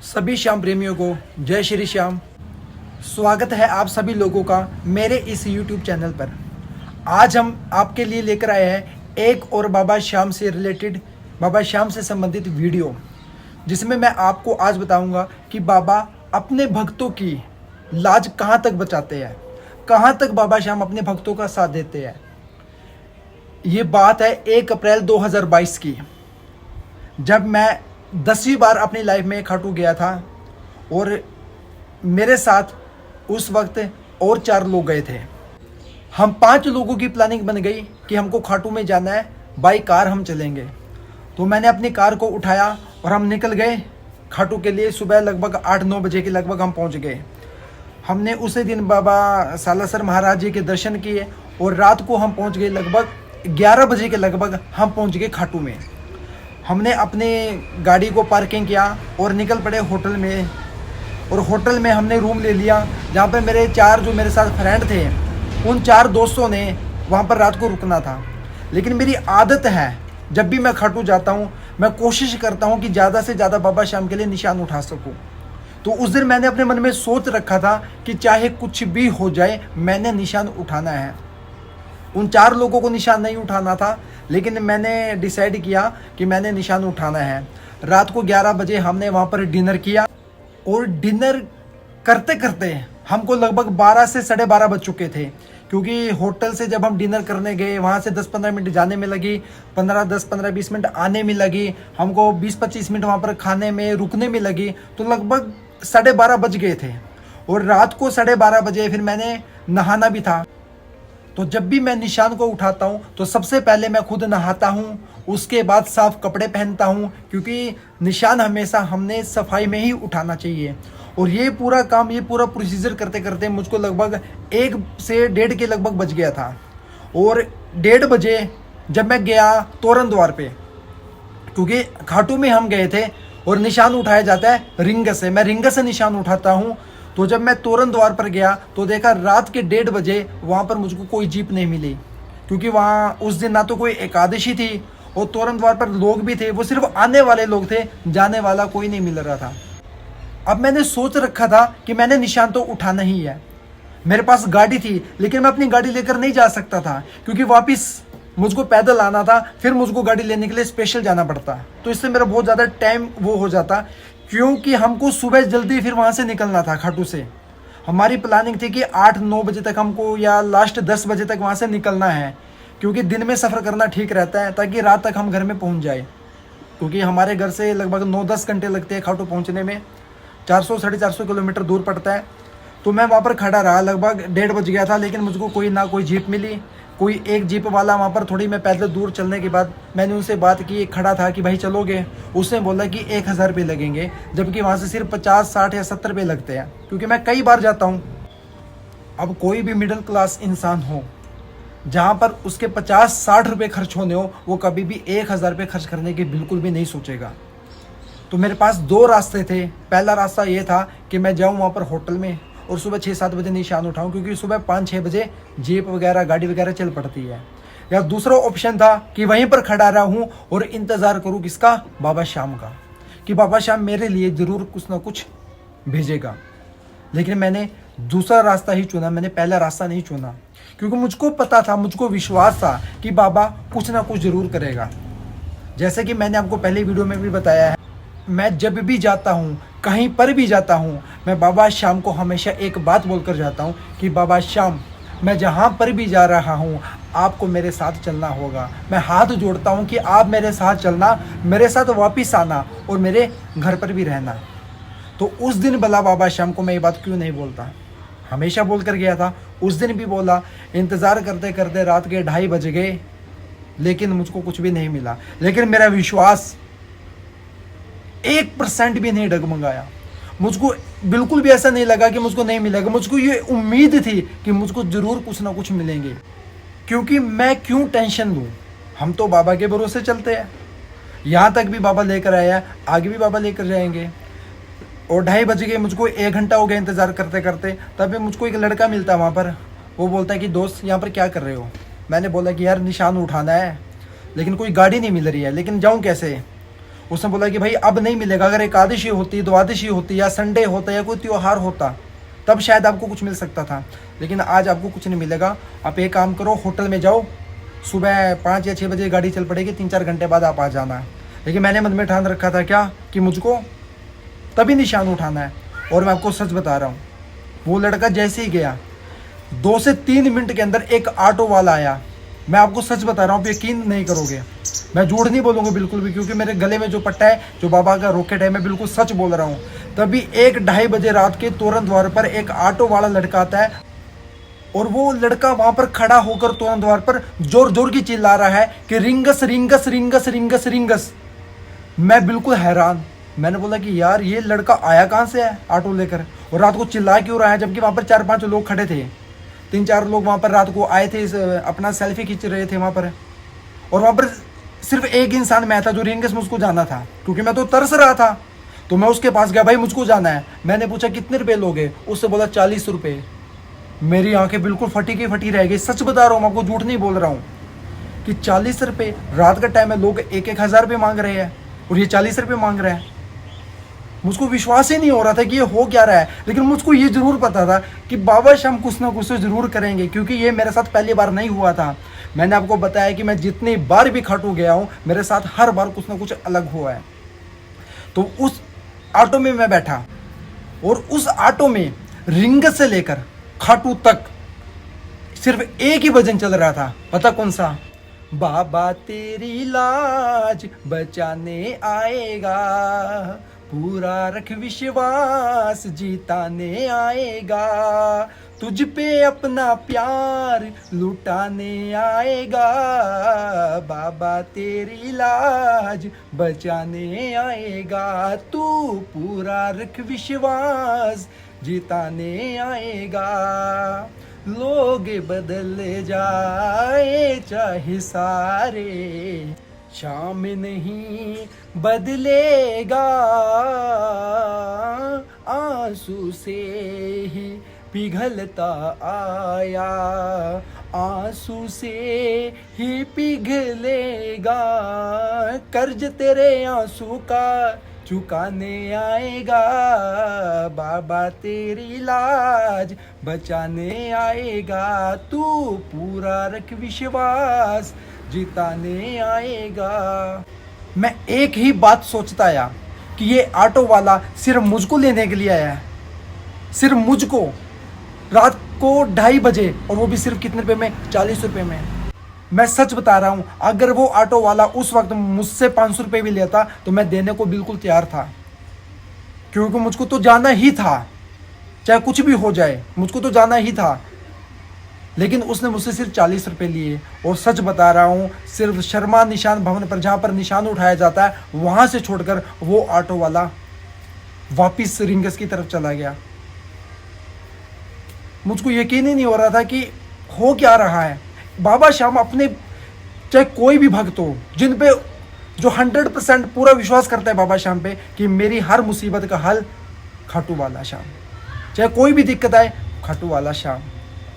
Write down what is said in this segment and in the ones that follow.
सभी श्याम प्रेमियों को जय श्री श्याम। स्वागत है आप सभी लोगों का मेरे इस YouTube चैनल पर। आज हम आपके लिए लेकर आए हैं एक और बाबा श्याम से रिलेटेड, बाबा श्याम से संबंधित वीडियो, जिसमें मैं आपको आज बताऊंगा कि बाबा अपने भक्तों की लाज कहां तक बचाते हैं, कहां तक बाबा श्याम अपने भक्तों का साथ देते हैं। ये बात है 1 अप्रैल 2022 की, जब मैं 10वीं बार अपनी लाइफ में खाटू गया था और मेरे साथ उस वक्त और 4 लोग गए थे। हम 5 लोगों की प्लानिंग बन गई कि हमको खाटू में जाना है, बाई कार हम चलेंगे। तो मैंने अपनी कार को उठाया और हम निकल गए खाटू के लिए। सुबह लगभग 8-9 बजे के लगभग हम पहुंच गए। हमने उसी दिन बाबा सालासर महाराज जी के दर्शन किए और रात को हम पहुंच गए लगभग 11 बजे के लगभग हम पहुंच गए खाटू में। हमने अपने गाड़ी को पार्किंग किया और निकल पड़े होटल में, और होटल में हमने रूम ले लिया, जहाँ पर मेरे 4 जो मेरे साथ फ्रेंड थे, उन 4 दोस्तों ने वहाँ पर रात को रुकना था। लेकिन मेरी आदत है, जब भी मैं खाटू जाता हूँ मैं कोशिश करता हूँ कि ज़्यादा से ज़्यादा बाबा श्याम के लिए निशान उठा सकूँ। तो उस दिन मैंने अपने मन में सोच रखा था कि चाहे कुछ भी हो जाए मैंने निशान उठाना है। उन 4 लोगों को निशान नहीं उठाना था, लेकिन मैंने डिसाइड किया कि मैंने निशान उठाना है। रात को 11 बजे हमने वहाँ पर डिनर किया और डिनर करते करते हमको लगभग 12 से 12:30 बज चुके थे, क्योंकि होटल से जब हम डिनर करने गए वहाँ से 10-15 मिनट जाने में लगी, 10-15-20 मिनट आने में लगी, हमको 20-25 मिनट वहाँ पर खाने में रुकने में लगी, तो लगभग 12:30 बज गए थे। और रात को 12:30 बजे फिर मैंने नहाना भी था। तो जब भी मैं निशान को उठाता हूँ तो सबसे पहले मैं खुद नहाता हूँ, उसके बाद साफ कपड़े पहनता हूँ, क्योंकि निशान हमेशा हमने सफाई में ही उठाना चाहिए। और ये पूरा काम, ये पूरा प्रोसीजर करते करते मुझको लगभग 1 से 1:30 के लगभग बज गया था। और 1:30 बजे जब मैं गया तोरण द्वार पे, क्योंकि खाटू में हम गए थे और निशान उठाया जाता है रिंग से, मैं रिंग से निशान उठाता हूँ। तो जब मैं तोरण द्वार पर गया तो देखा रात के 1:30 बजे वहाँ पर मुझको कोई जीप नहीं मिली, क्योंकि वहाँ उस दिन ना तो कोई एकादशी थी और तोरण द्वार पर लोग भी थे, वो सिर्फ आने वाले लोग थे, जाने वाला कोई नहीं मिल रहा था। अब मैंने सोच रखा था कि मैंने निशान तो उठाना ही है। मेरे पास गाड़ी थी, लेकिन मैं अपनी गाड़ी लेकर नहीं जा सकता था, क्योंकि वापस मुझको पैदल आना था, फिर मुझको गाड़ी लेने के लिए स्पेशल जाना पड़ता। तो इससे मेरा बहुत ज़्यादा टाइम वो हो जाता, क्योंकि हमको सुबह जल्दी फिर वहाँ से निकलना था खाटू से। हमारी प्लानिंग थी कि 8-9 बजे तक हमको, या लास्ट 10 बजे तक वहाँ से निकलना है, क्योंकि दिन में सफ़र करना ठीक रहता है, ताकि रात तक हम घर में पहुँच जाए। क्योंकि हमारे घर से लगभग 9-10 घंटे लगते हैं खाटू पहुँचने में, 400-450 किलोमीटर दूर पड़ता है। तो मैं वहाँ पर खड़ा रहा, लगभग 1:30 बज गया था, लेकिन मुझको कोई जीप मिली। कोई एक जीप वाला वहाँ पर, थोड़ी मैं पैदल दूर चलने के बाद मैंने उनसे बात की, खड़ा था कि भाई चलोगे? उसने बोला कि 1000 रुपये लगेंगे, जबकि वहाँ से सिर्फ 50, 60 या 70 रुपये लगते हैं, क्योंकि मैं कई बार जाता हूँ। अब कोई भी मिडिल क्लास इंसान हो, जहाँ पर उसके 50-60 रुपये खर्च होने हो, वो कभी भी 1000 रुपये खर्च करने की बिल्कुल भी नहीं सोचेगा। तो मेरे पास 2 रास्ते थे। पहला रास्ता ये था कि मैं जाऊँ वहाँ पर होटल में और सुबह 6-7 बजे निशान उठाऊं, क्योंकि सुबह 5-6 बजे जीप वगैरह, गाड़ी वगैरह चल पड़ती है। या दूसरा ऑप्शन था कि वहीं पर खड़ा रहा हूँ और इंतज़ार करूँ किसका? बाबा श्याम का, कि बाबा श्याम मेरे लिए ज़रूर कुछ ना कुछ भेजेगा। लेकिन मैंने दूसरा रास्ता ही चुना, मैंने पहला रास्ता नहीं चुना, क्योंकि मुझको पता था, मुझको विश्वास था कि बाबा कुछ ना कुछ ज़रूर करेगा। जैसे कि मैंने आपको पहले वीडियो में भी बताया है, मैं जब भी जाता हूँ, कहीं पर भी जाता हूँ, मैं बाबा श्याम को हमेशा एक बात बोलकर जाता हूँ कि बाबा श्याम, मैं जहाँ पर भी जा रहा हूँ आपको मेरे साथ चलना होगा। मैं हाथ जोड़ता हूँ कि आप मेरे साथ चलना, मेरे साथ वापस आना और मेरे घर पर भी रहना। तो उस दिन भला बाबा श्याम को मैं ये बात क्यों नहीं बोलता? हमेशा बोल कर गया था, उस दिन भी बोला। इंतज़ार करते करते रात के 2:30 बज गए, लेकिन मुझको कुछ भी नहीं मिला। लेकिन मेरा विश्वास 1% भी नहीं डगमगाया। मुझको बिल्कुल भी ऐसा नहीं लगा कि मुझको नहीं मिलेगा। मुझको ये उम्मीद थी कि मुझको ज़रूर कुछ ना कुछ मिलेंगे, क्योंकि मैं क्यों टेंशन लूँ? हम तो बाबा के भरोसे चलते हैं। यहाँ तक भी बाबा लेकर आया, आगे भी बाबा लेकर जाएंगे। और 2:30 बज गए, मुझको 1 घंटा हो गया इंतज़ार करते करते। तभी मुझको एक लड़का मिलता वहाँ पर, वो बोलता है कि दोस्त यहाँ पर क्या कर रहे हो? मैंने बोला कि यार निशान उठाना है, लेकिन कोई गाड़ी नहीं मिल रही है, लेकिन जाऊँ कैसे? उसने बोला कि भाई अब नहीं मिलेगा, अगर एकादशी होती, द्वादशी होती या संडे होता या कोई त्योहार होता तब शायद आपको कुछ मिल सकता था, लेकिन आज आपको कुछ नहीं मिलेगा। आप एक काम करो, होटल में जाओ, सुबह 5 या 6 बजे गाड़ी चल पड़ेगी, 3-4 घंटे बाद आप आ जाना। लेकिन मैंने मन में ठान रखा था क्या कि मुझको तभी निशान उठाना है। और मैं आपको सच बता रहा हूँ, वो लड़का जैसे ही गया 2 से 3 मिनट के अंदर एक ऑटो वाला आया। मैं आपको सच बता रहा हूँ, आप यकीन नहीं करोगे, मैं झूठ नहीं बोलूँगा बिल्कुल भी, क्योंकि मेरे गले में जो पट्टा है, जो बाबा का रॉकेट है, मैं बिल्कुल सच बोल रहा हूँ। तभी 1-2:30 बजे रात के तोरण द्वार पर एक ऑटो वाला लड़का आता है और वो लड़का वहां पर खड़ा होकर तोरण द्वार पर जोर जोर की चिल्ला रहा है कि rings rings rings rings rings. मैं बिल्कुल हैरान, मैंने बोला कि यार ये लड़का आया कहाँ से है ऑटो लेकर और रात को चिल्ला क्यों रहा है, जबकि वहां पर 4-5 लोग खड़े थे, 3-4 लोग वहां पर रात को आए थे, अपना सेल्फी खींच रहे थे वहां पर। और वहां पर सिर्फ एक इंसान मैं था जो रिंगस मुझको जाना था, क्योंकि मैं तो तरस रहा था। तो मैं उसके पास गया, भाई मुझको जाना है। मैंने पूछा कितने रुपए लोगे, उससे बोला 40 रुपए। मेरी आंखें बिल्कुल फटी की फटी रह गई, सच बता रहा हूँ, आपको झूठ नहीं बोल रहा हूँ कि 40 रुपए रात का टाइम है, लोग 1-1 हज़ार रुपये मांग रहे हैं और ये 40 रुपये मांग रहे हैं। मुझको विश्वास ही नहीं हो रहा था कि ये हो क्या रहा है। लेकिन मुझको ये जरूर पता था कि बाबा श्याम कुछ ना कुछ तो जरूर करेंगे, क्योंकि ये मेरे साथ पहली बार नहीं हुआ था। मैंने आपको बताया कि मैं जितनी बार भी खाटू गया हूँ, मेरे साथ हर बार कुछ ना कुछ अलग हुआ है। तो उस ऑटो में मैं बैठा और उस ऑटो में रिंगस से लेकर खाटू तक सिर्फ एक ही भजन चल रहा था। पता कौन सा? बाबा तेरी लाज बचाने आएगा, पूरा रख विश्वास जीताने आएगा, तुझ पे अपना प्यार लुटाने आएगा, बाबा तेरी लाज बचाने आएगा, तू पूरा रख विश्वास जीताने आएगा। लोग बदल जाए चाहे सारे, शाम नहीं बदलेगा, आंसू से ही पिघलता आया, आंसू से ही पिघलेगा, कर्ज तेरे आंसू का चुकाने आएगा, बाबा तेरी लाज बचाने आएगा, तू पूरा रख विश्वास जिताने आएगा। मैं एक ही बात सोचता आया कि ये ऑटो वाला सिर्फ मुझको लेने के लिए आया है, सिर्फ मुझको, रात को 2:30 बजे, और वो भी सिर्फ कितने रुपए में? 40 रुपए में। मैं सच बता रहा हूं, अगर वो ऑटो वाला उस वक्त मुझसे 500 रुपये भी लेता तो मैं देने को बिल्कुल तैयार था, क्योंकि मुझको तो जाना ही था, चाहे कुछ भी हो जाए, मुझको तो जाना ही था। लेकिन उसने मुझसे सिर्फ 40 रुपये लिए। और सच बता रहा हूँ, सिर्फ शर्मा निशान भवन पर, जहाँ पर निशान उठाया जाता है, वहाँ से छोड़कर वो ऑटो वाला वापिस रिंगस की तरफ चला गया। मुझको यकीन ही नहीं हो रहा था कि हो क्या रहा है। बाबा श्याम अपने, चाहे कोई भी भक्त हो, जिन पे जो 100% पूरा विश्वास करता है बाबा श्याम पे कि मेरी हर मुसीबत का हल खाटू वाला श्याम, चाहे कोई भी दिक्कत आए खाटू वाला श्याम,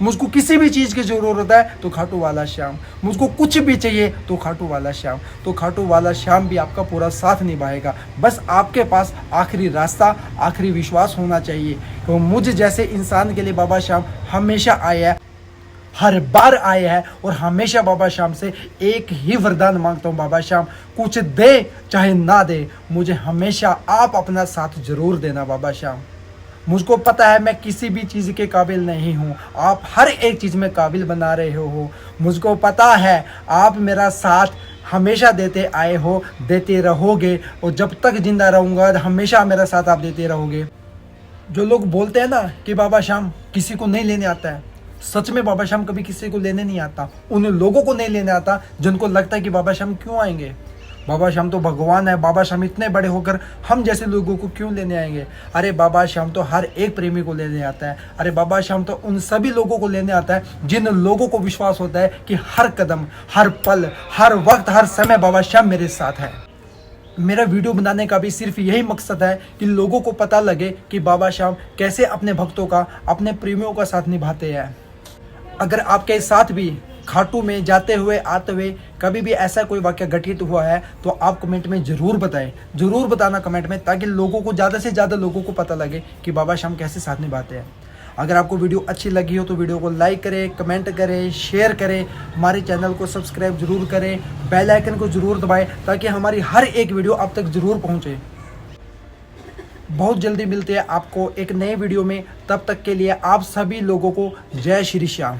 मुझको किसी भी चीज़ की ज़रूरत है तो खाटू वाला श्याम, मुझको कुछ भी चाहिए तो खाटू वाला श्याम, तो खाटू वाला श्याम भी आपका पूरा साथ निभाएगा। बस आपके पास आखिरी रास्ता, आखिरी विश्वास होना चाहिए। तो मुझ जैसे इंसान के लिए बाबा श्याम हमेशा आए हैं, हर बार आए हैं, और हमेशा बाबा श्याम से एक ही वरदान मांगता हूँ, बाबा श्याम कुछ दे चाहे ना दे, मुझे हमेशा आप अपना साथ जरूर देना बाबा श्याम। मुझको पता है मैं किसी भी चीज़ के काबिल नहीं हूँ, आप हर एक चीज़ में काबिल बना रहे हो। मुझको पता है आप मेरा साथ हमेशा देते आए हो, देते रहोगे, और जब तक जिंदा रहूँगा हमेशा मेरा साथ आप देते रहोगे। जो लोग बोलते हैं ना कि बाबा श्याम किसी को नहीं लेने आता है, सच में बाबा श्याम कभी किसी को लेने नहीं आता। उन लोगों को नहीं लेने आता जिनको लगता है कि बाबा श्याम क्यों आएंगे, बाबा श्याम तो भगवान है, बाबा श्याम इतने बड़े होकर हम जैसे लोगों को क्यों लेने आएंगे। अरे बाबा श्याम तो हर एक प्रेमी को लेने आता है। अरे बाबा श्याम तो उन सभी लोगों को लेने आता है जिन लोगों को विश्वास होता है कि हर कदम, हर पल, हर वक्त, हर समय बाबा श्याम मेरे साथ है। मेरा वीडियो बनाने का भी सिर्फ यही मकसद है कि लोगों को पता लगे कि बाबा श्याम कैसे अपने भक्तों का, अपने प्रेमियों का साथ निभाते हैं। अगर आपके साथ भी खाटू में जाते हुए आते हुए कभी भी ऐसा कोई वाक्य घटित हुआ है तो आप कमेंट में ज़रूर बताएं, ज़रूर बताना कमेंट में, ताकि लोगों को ज़्यादा से ज़्यादा लोगों को पता लगे कि बाबा श्याम कैसे साथ निभाते हैं। अगर आपको वीडियो अच्छी लगी हो तो वीडियो को लाइक करें, कमेंट करें, शेयर करें, हमारे चैनल को सब्सक्राइब जरूर करें, बेल आइकन को जरूर दबाएं ताकि हमारी हर एक वीडियो आप तक जरूर पहुंचे। बहुत जल्दी मिलते हैं आपको एक नए वीडियो में, तब तक के लिए आप सभी लोगों को जय श्री श्याम।